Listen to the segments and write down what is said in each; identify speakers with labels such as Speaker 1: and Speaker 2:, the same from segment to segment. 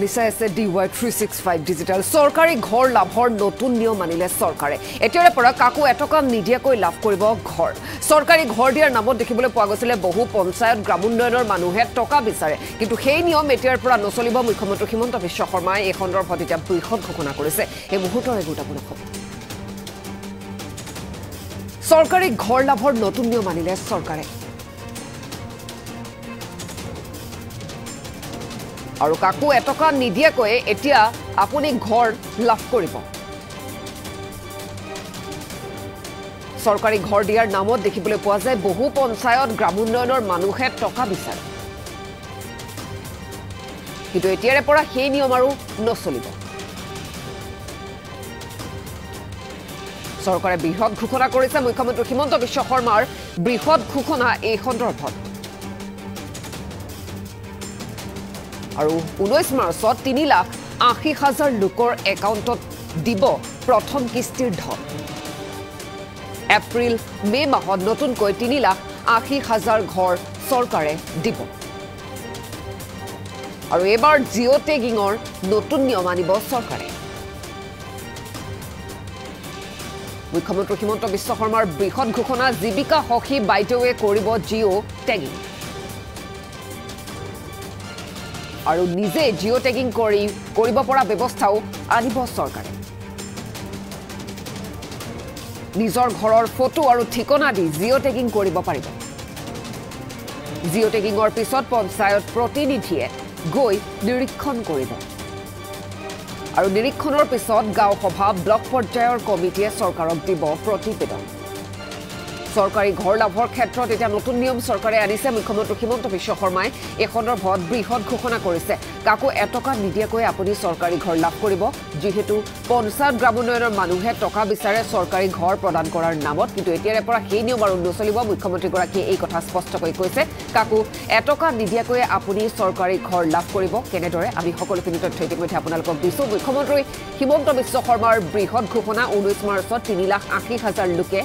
Speaker 1: নিশ্চয় আছে DY365 digital সৰকাৰী ঘৰ লাভৰ নতুন নিয়ম মানিলে চৰকাৰে এতিয়াৰে পৰা কাকো এটকা নিদিয়াকৈ লাভ কৰিব ঘৰ চৰকাৰী ঘৰ দিয়াৰ নামত দেখিবলৈ পোৱা গৈছিল বহু পঞ্চায়ত গ্ৰামোন্নয়নৰ মানুহে টকা বিচাৰে কিন্তু সেই নিয়ম এতিয়াৰ পৰা নচলিব মুখ্যমন্ত্ৰী হিমন্ত বিশ্ব শৰ্মাই এই সন্দৰ্ভত এতিয়া বৃহৎ ঘোষণা কৰিছে এই মুহূৰ্তৰ গুৰুত্বপূৰ্ণ খবৰ চৰকাৰী ঘৰ লাভৰ নতুন নিয়ম মানিলে চৰকাৰে আৰু কাকো এটকা নিদিয়াকৈ এতিয়া আপুনি ঘৰ লাভ কৰিব চৰকাৰী ঘৰ দিয়াৰ নামত দেখিবলৈ পোৱা যায় বহু পঞ্চায়ত গ্ৰামোন্নয়নৰ মানুহে টকা বিচাৰে কিন্তু এতিয়াৰে পৰা সেই নিয়ম আৰু নচলিব চৰকাৰে বৃহৎ ঘোষণা কৰিছে মুখ্যমন্ত্ৰী হিমন্ত বিশ্ব শৰ্মাৰ বৃহৎ ঘোষণা এই সন্দৰ্ভত আৰু 19 মাৰ্চত 3,80,000 লোকৰ একাউণ্টত দিব প্ৰথম কিস্তিৰ ধন এপ্ৰিল মে মাহত নতুনকৈ 3,80,000 ঘৰ চৰকাৰে দিব আৰু এবাৰ জিঅ' টেগিঙৰ নতুন নিয়ম আনিব চৰকাৰে মুখ্যমন্ত্ৰী হিমন্ত বিশ্ব শৰ্মাৰ বৃহৎ ঘোষণা জীৱিকা সখী বাইদেৱে কৰিব জিঅ' টেগিং আৰু নিজে জিঅ' টেগিং কৰিব পৰা ব্যৱস্থাও আনিব চৰকাৰে নিজৰ ঘৰৰ ফটো আৰু ঠিকনা দি জিঅ' টেগিং কৰিব পাৰিব জিঅ' টেগিঙৰ পিছত পঞ্চায়ত প্ৰতিনিধিয়ে গৈ নিৰীক্ষণ কৰিব আৰু নিৰীক্ষণৰ পিছত গাঁও সভা ব্লক পৰ্যায়ৰ কমিটিয়ে চৰকাৰক দিব প্ৰতিবেদন চৰকাৰী ঘৰ লাভৰ ক্ষেত্ৰত এটা নতুন নিয়ম চৰকাৰে আনিছে মুখ্যমন্ত্ৰী হিমন্ত বিশ্ব শৰ্মাই এই সন্দৰ্ভত বৃহৎ ঘোষণা কৰিছে কাকো এটকা নিদিয়াকৈ আপুনি চৰকাৰী ঘৰ লাভ কৰিব যিহেতু পঞ্চায়ত গ্ৰামোন্নয়নৰ মানুহে টকা বিচাৰে চৰকাৰী ঘৰ প্ৰদান কৰাৰ নামত কিন্তু এতিয়াৰে পৰা সেই নিয়ম আৰু নচলিব মুখ্যমন্ত্ৰীগৰাকীয়ে এই কথা স্পষ্টকৈ কৈছে কাকো এটকা নিদিয়াকৈ আপুনি চৰকাৰী ঘৰ লাভ কৰিব কেনেদৰে আমি সকলোখিনি তথ্য ইতিমধ্যে আপোনালোকক দিছোঁ মুখ্যমন্ত্ৰী হিমন্ত বিশ্ব শৰ্মাৰ বৃহৎ ঘোষণা 19 মাৰ্চত 3,80,000 লোকে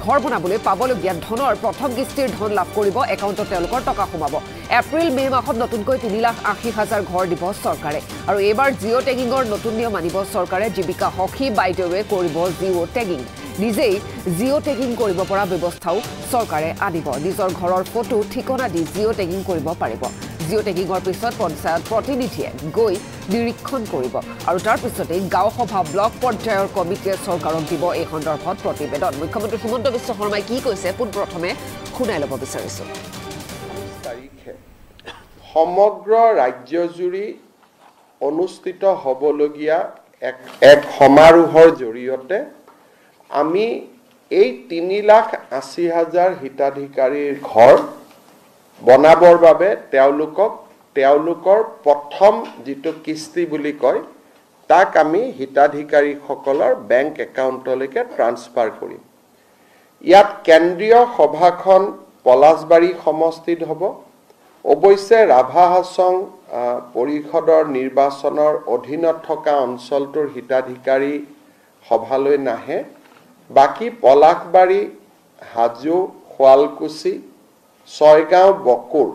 Speaker 1: ঘৰ বনাবলৈ পাবলগীয়া ধনৰ প্ৰথম কিস্তিৰ ধন লাভ কৰিব একাউণ্টত তেওঁলোকৰ টকা সোমাব এপ্ৰিল মে মাহত নতুনকৈ 3,80,000 ঘৰ দিব চৰকাৰে আৰু এইবাৰ জিঅ' টেগিঙৰ নতুন নিয়ম আনিব চৰকাৰে জীৱিকা সখী বাইদেৱে কৰিব জিঅ' টেগিং নিজেই জিঅ' টেগিং কৰিব পৰা ব্যৱস্থাও চৰকাৰে আনিব নিজৰ ঘৰৰ ফটো ঠিকনা দি জিঅ' টেগিং কৰিব পাৰিব জিঅ' টেগিঙৰ পিছত পঞ্চায়ত প্ৰতিনিধিয়ে গৈ নিৰীক্ষণ কৰিব আৰু তাৰ পিছতে গাঁও সভা ব্লক পৰ্যায়ৰ কমিটিয়ে চৰকাৰক দিব এই সন্দৰ্ভত প্ৰতিবেদন মুখ্যমন্ত্ৰী হিমন্ত বিশ্ব শৰ্মাই কি কৈছে পোনপ্ৰথমে শুনাই ল'ব বিচাৰিছোঁ
Speaker 2: সমগ্ৰ ৰাজ্যজুৰি অনুষ্ঠিত হ'বলগীয়া এক সমাৰোহৰ জৰিয়তে আমি এই 3,80,000 হিতাধিকাৰীৰ ঘৰ বনাবৰ বাবে তেওঁলোকৰ প্ৰথম যিটো কিস্তি বুলি কয় তাক আমি হিতাধিকাৰীসকলৰ বেংক একাউণ্টলৈকে ট্ৰান্সফাৰ কৰিম ইয়াত কেন্দ্ৰীয় সভাখন পলাশবাৰী সমষ্টিত হ'ব অৱশ্যে ৰাভা হাছং পৰিষদৰ নিৰ্বাচনৰ অধীনত থকা অঞ্চলটোৰ হিতাধিকাৰী সভালৈ নাহে বাকী পলাশবাৰী হাজো শুৱালকুছি ছয়গাঁও বকুৰ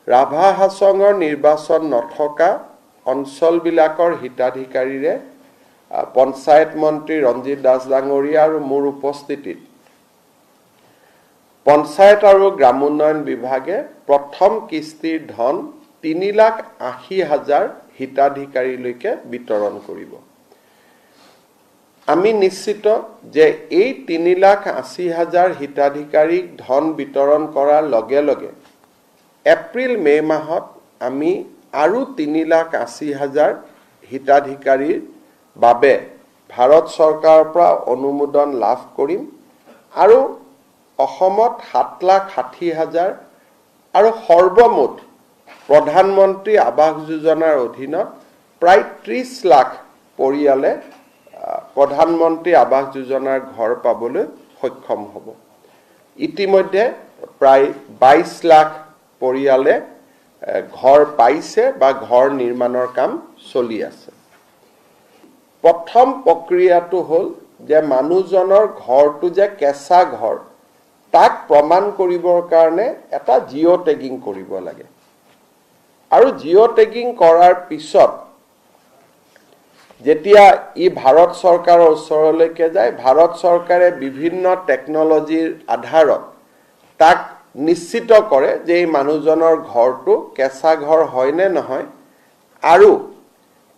Speaker 2: ৰাভা হাছঙৰ নিৰ্বাচন নথকা অঞ্চলবিলাকৰ হিতাধিকাৰীৰে পঞ্চায়ত মন্ত্ৰী ৰঞ্জিত দাস ডাঙৰীয়া আৰু মোৰ উপস্থিতিত পঞ্চায়ত আৰু গ্ৰামোন্নয়ন বিভাগে প্ৰথম কিস্তিৰ ধন 3,80,000 হিতাধিকাৰীলৈকে বিতৰণ কৰিব আমি নিশ্চিত যে এই 3,80,000 হিতাধিকাৰীক ধন বিতৰণ কৰাৰ লগে লগে এপ্ৰিল মে মাহত আমি আৰু 3,80,000 হিতাধিকাৰীৰ বাবে ভাৰত চৰকাৰৰ পৰা অনুমোদন লাভ কৰিম আৰু অসমত 7,60,000 আৰু সৰ্বমুঠ প্ৰধানমন্ত্ৰী আৱাস যোজনাৰ অধীনত প্ৰায় 30 লাখ পৰিয়ালে প্ৰধানমন্ত্ৰী আৱাস যোজনাৰ ঘৰ পাবলৈ সক্ষম হ'ব ইতিমধ্যে প্ৰায় 22 লাখ পৰিয়ালে ঘৰ পাইছে বা ঘৰ নিৰ্মাণৰ কাম চলি আছে প্ৰথম প্ৰক্ৰিয়াটো হ'ল যে মানুহজনৰ ঘৰটো যে কেঁচা ঘৰ তাক প্ৰমাণ কৰিবৰ কাৰণে এটা জিঅ' টেগিং কৰিব লাগে আৰু জিঅ' টেগিং কৰাৰ পিছত যেতিয়া ই ভাৰত চৰকাৰৰ ওচৰলৈকে যায়, ভাৰত চৰকাৰে বিভিন্ন টেকনলজিৰ আধাৰত তাক নিশ্চিত কৰে যে এই মানুহজনৰ ঘৰটো কেঁচা ঘৰ হয় নে নহয়, আৰু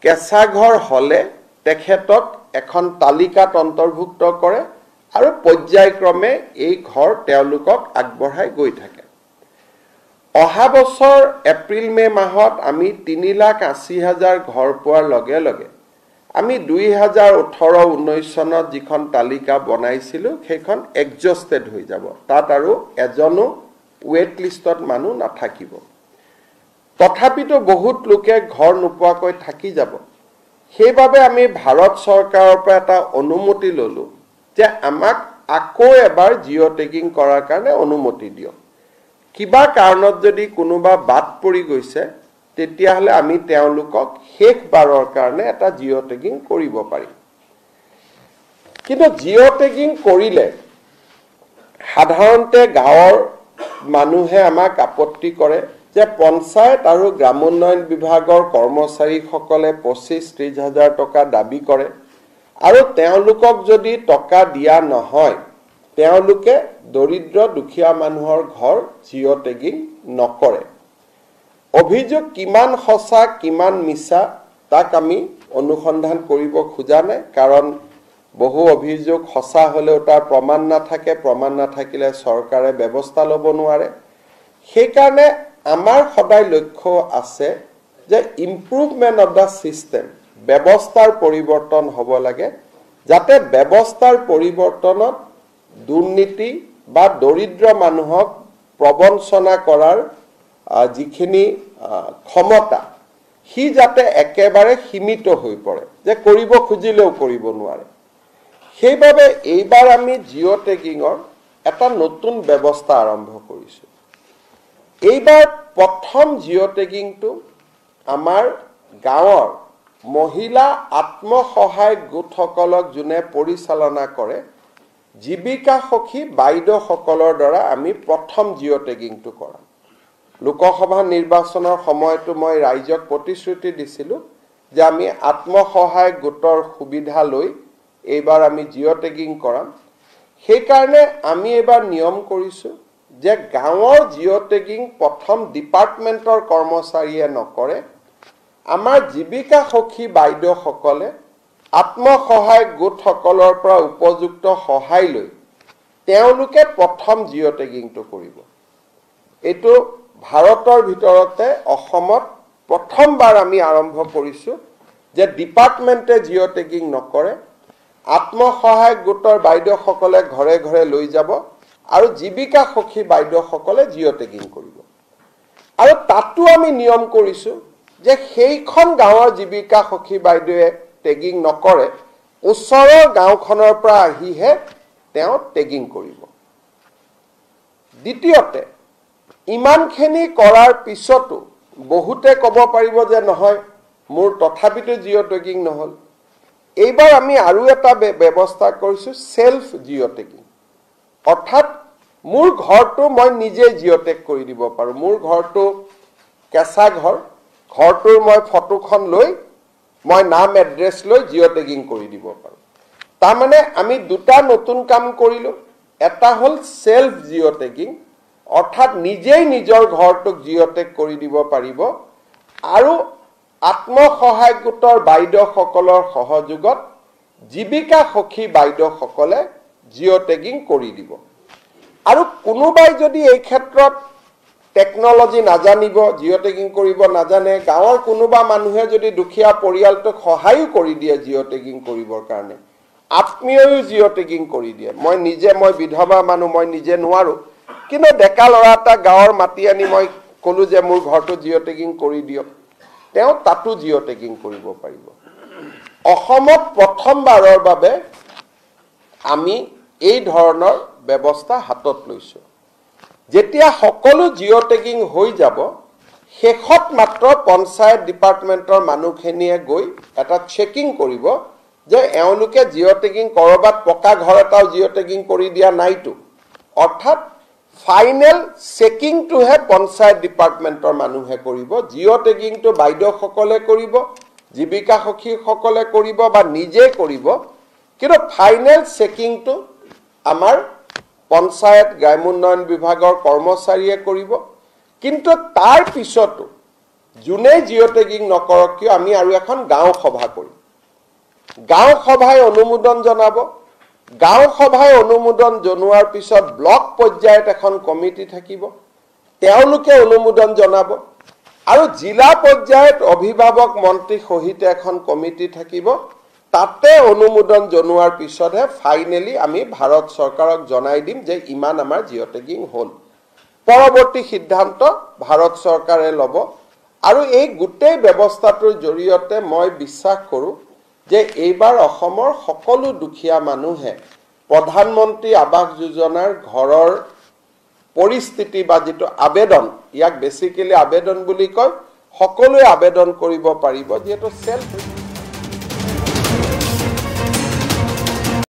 Speaker 2: কেঁচা ঘৰ হ'লে তেখেতক এখন তালিকাত অন্তৰ্ভুক্ত কৰে আৰু পৰ্যায়ক্ৰমে এই ঘৰ তেওঁলোকক আগবঢ়াই গৈ থাকে। অহা বছৰ এপ্ৰিল মে মাহত আমি 3,80,000 ঘৰ পোৱাৰ লগে লগে আমি 2018-19 চনত যিখন তালিকা বনাইছিলোঁ সেইখন এক্সজষ্টেড হৈ যাব। তাত আৰু এজনো ৱেট লিষ্টত মানুহ নাথাকিব। তথাপিতো বহুত লোকে ঘৰ নোপোৱাকৈ থাকি যাব। সেইবাবে আমি ভাৰত চৰকাৰৰ পৰা এটা অনুমতি ল'লোঁ যে আমাক আকৌ এবাৰ জিঅ' টেগিং কৰাৰ কাৰণে অনুমতি দিয়ক। কিবা কাৰণত যদি কোনোবা বাদ পৰি গৈছে তেতিয়াহ'লে আমি তেওঁলোকক শেষবাৰৰ কাৰণে এটা জিঅ' টেগিং কৰিব পাৰিম। কিন্তু জিঅ' টেগিং কৰিলে সাধাৰণতে গাঁৱৰ মানুহে আমাক আপত্তি কৰে যে পঞ্চায়ত আৰু গ্ৰামোন্নয়ন বিভাগৰ কৰ্মচাৰীসকলে 25-30 হাজাৰ টকা দাবী কৰে আৰু তেওঁলোকক যদি টকা দিয়া নহয় তেওঁলোকে দৰিদ্ৰ দুখীয়া মানুহৰ ঘৰ জিঅ' টেগিং নকৰে। অভিযোগ কিমান সঁচা কিমান মিছা তাক আমি অনুসন্ধান কৰিব খোজা নাই, কাৰণ বহু অভিযোগ সঁচা হ'লেও তাৰ প্ৰমাণ নাথাকে, প্ৰমাণ নাথাকিলে চৰকাৰে ব্যৱস্থা ল'ব নোৱাৰে। সেইকাৰণে আমাৰ সদায় লক্ষ্য আছে যে ইম্প্ৰুভমেণ্ট অফ দ্য ছিষ্টেম, ব্যৱস্থাৰ পৰিৱৰ্তন হ'ব লাগে, যাতে ব্যৱস্থাৰ পৰিৱৰ্তনত দুৰ্নীতি বা দৰিদ্ৰ মানুহক প্ৰবঞ্চনা কৰাৰ যিখিনি ক্ষমতা সি যাতে একেবাৰে সীমিত হৈ পৰে, যে কৰিব খুজিলেও কৰিব নোৱাৰে। সেইবাবে এইবাৰ আমি জিঅ' টেগিঙৰ এটা নতুন ব্যৱস্থা আৰম্ভ কৰিছোঁ। এইবাৰ প্ৰথম জিঅ' টেগিংটো আমাৰ গাঁৱৰ মহিলা আত্মসহায়ক গোটসকলক যোনে পৰিচালনা কৰে জীৱিকা সখী বাইদেউসকলৰ দ্বাৰা আমি প্ৰথম জিঅ' টেগিংটো কৰাম। লোকসভা নিৰ্বাচনৰ সময়তো মই ৰাইজক প্ৰতিশ্ৰুতি দিছিলোঁ যে আমি আত্মসহায়ক গোটৰ সুবিধা লৈ এইবাৰ আমি জিঅ' টেগিং কৰাম। সেইকাৰণে আমি এইবাৰ নিয়ম কৰিছোঁ যে গাঁৱৰ জিঅ' টেগিং প্ৰথম ডিপাৰ্টমেণ্টৰ কৰ্মচাৰীয়ে নকৰে, আমাৰ জীৱিকা সখী বাইদেউসকলে আত্মসহায়ক গোটসকলৰ পৰা উপযুক্ত সহায় লৈ তেওঁলোকে প্ৰথম জিঅ' টেগিংটো কৰিব। এইটো ভাৰতৰ ভিতৰতে অসমত প্ৰথমবাৰ আমি আৰম্ভ কৰিছোঁ যে ডিপাৰ্টমেণ্টে জিঅ' টেগিং নকৰে, আত্মসহায়ক গোটৰ বাইদেউসকলে ঘৰে ঘৰে লৈ যাব আৰু জীৱিকা সখী বাইদেউসকলে জিঅ' টেগিং কৰিব। আৰু তাতো আমি নিয়ম কৰিছোঁ যে সেইখন গাঁৱৰ জীৱিকা সখী বাইদেৱে টেগিং নকৰে, ওচৰৰ গাঁওখনৰ পৰা আহিহে তেওঁ টেগিং কৰিব। দ্বিতীয়তে, ইমানখিনি কৰাৰ পিছতো বহুতে ক'ব পাৰিব যে নহয় মোৰ তথাপিতো জিঅ' টেগিং নহ'ল। এইবাৰ আমি আৰু এটা ব্যৱস্থা কৰিছোঁ সেলফ জিঅ' টেগিং, অৰ্থাৎ মোৰ ঘৰটো মই নিজে জিঅ' টেগ কৰি দিব পাৰোঁ। মোৰ ঘৰটো কেঁচা ঘৰ, ঘৰটোৰ মই ফটোখন লৈ মই নাম এড্ৰেছ লৈ জিঅ' টেগিং কৰি দিব পাৰোঁ। তাৰমানে আমি দুটা নতুন কাম কৰিলোঁ। এটা হ'ল সেলফ জিঅ' টেগিং, অৰ্থাৎ নিজেই নিজৰ ঘৰটোক জিঅ' টেগ কৰি দিব পাৰিব, আৰু আত্মসহায়ক গোটৰ বাইদেউসকলৰ সহযোগত জীৱিকা সখী বাইদেউসকলে জিঅ' টেগিং কৰি দিব। আৰু কোনোবাই যদি এই ক্ষেত্ৰত টেকনলজি নাজানিব, জিঅ' টেগিং কৰিব নাজানে, গাঁৱৰ কোনোবা মানুহে যদি দুখীয়া পৰিয়ালটোক সহায়ো কৰি দিয়ে জিঅ' টেগিং কৰিবৰ কাৰণে, আত্মীয়ও জিঅ' টেগিং কৰি দিয়ে, মই বিধৱা মানুহ, মই নিজে নোৱাৰোঁ, কিন্তু ডেকা ল'ৰা এটা গাঁৱৰ মাতি আনি মই ক'লোঁ যে মোৰ ঘৰটো জিঅ' টেগিং কৰি দিয়ক, তেওঁ তাতো জিঅ' টেগিং কৰিব পাৰিব। অসমত প্ৰথমবাৰৰ বাবে আমি এই ধৰণৰ ব্যৱস্থা হাতত লৈছোঁ। যেতিয়া সকলো জিঅ' টেগিং হৈ যাব, শেষত মাত্ৰ পঞ্চায়ত ডিপাৰ্টমেণ্টৰ মানুহখিনিয়ে গৈ এটা চেকিং কৰিব যে এওঁলোকে জিঅ' টেগিং ক'ৰবাত পকা ঘৰ এটাও জিঅ' টেগিং কৰি দিয়া নাইতো, অৰ্থাৎ ফাইনেল চেকিংটোহে পঞ্চায়ত ডিপাৰ্টমেণ্টৰ মানুহে কৰিব জিঅ' টেগিংটো বাইদেউসকলে কৰিব জীৱিকা সখীসকলে কৰিব বা নিজে কৰিব কিন্তু ফাইনেল চেকিংটো আমাৰ পঞ্চায়ত গ্ৰামোন্নয়ন বিভাগৰ কৰ্মচাৰীয়ে কৰিব কিন্তু তাৰ পিছতো যোনে জিঅ' টেগিং নকৰক কিয় আমি আৰু এখন গাঁও সভা কৰিম গাঁও সভাই অনুমোদন জনাব গাঁও সভাই অনুমোদন জনোৱাৰ পিছত ব্লক পৰ্যায়ত এখন কমিটি থাকিব তেওঁলোকে অনুমোদন জনাব আৰু জিলা পৰ্যায়ত অভিভাৱক মন্ত্ৰী সহিতে এখন কমিটি থাকিব তাতে অনুমোদন জনোৱাৰ পিছতহে ফাইনেলি আমি ভাৰত চৰকাৰক জনাই দিম যে ইমান আমাৰ জিঅ' টেগিং হ'ল পৰৱৰ্তী সিদ্ধান্ত ভাৰত চৰকাৰে ল'ব আৰু এই গোটেই ব্যৱস্থাটোৰ জৰিয়তে মই বিশ্বাস কৰোঁ যে এইবাৰ অসমৰ সকলো দুখীয়া মানুহে প্ৰধানমন্ত্ৰী আৱাস যোজনাৰ ঘৰৰ পৰিস্থিতি বা যিটো আবেদন ইয়াক বেছিকেলি আবেদন বুলি কয় সকলোৱে আবেদন কৰিব পাৰিব যিহেতু সেল্ফ